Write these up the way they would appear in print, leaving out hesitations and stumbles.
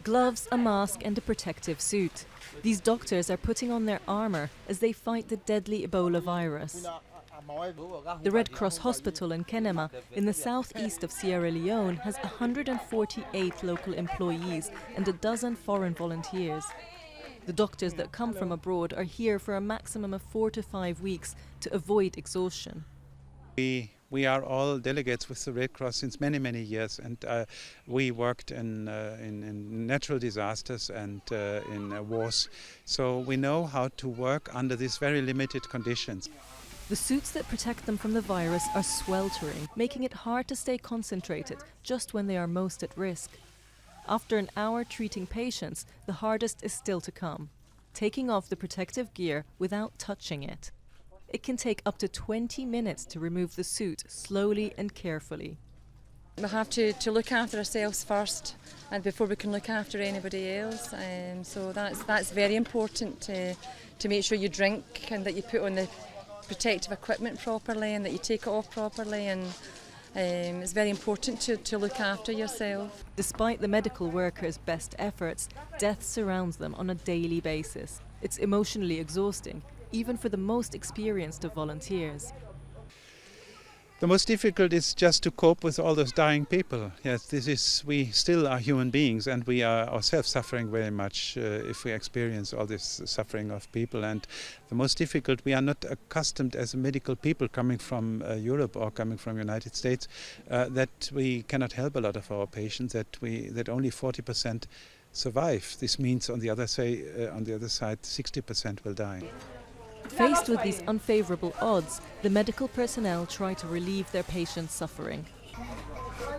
Gloves, a mask and a protective suit. These doctors are putting on their armour as they fight the deadly Ebola virus. The Red Cross Hospital in Kenema, in the southeast of Sierra Leone, has 148 local employees and a dozen foreign volunteers. The doctors that come from abroad are here for a maximum of 4 to 5 weeks to avoid exhaustion. We are all delegates with the Red Cross since many, many years, and we worked in natural disasters and in wars. So we know how to work under these very limited conditions. The suits that protect them from the virus are sweltering, making it hard to stay concentrated just when they are most at risk. After an hour treating patients, the hardest is still to come: taking off the protective gear without touching it. It can take up to 20 minutes to remove the suit slowly and carefully. We have to look after ourselves first, and before we can look after anybody else. So that's very important to make sure you drink and that you put on the protective equipment properly and that you take it off properly, and it's very important to look after yourself. Despite the medical workers' best efforts, death surrounds them on a daily basis. It's emotionally exhausting, even for the most experienced of volunteers. The most difficult is just to cope with all those dying people. Yes, we still are human beings, and we are ourselves suffering very much if we experience all this suffering of people. And the most difficult, we are not accustomed as medical people coming from Europe or coming from United States, that we cannot help a lot of our patients, that only 40% survive. This means on the other side, 60% will die. Faced with these unfavourable odds, the medical personnel try to relieve their patients' suffering.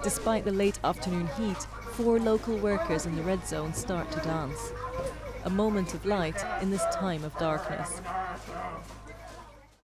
Despite the late afternoon heat, 4 local workers in the red zone start to dance. A moment of light in this time of darkness.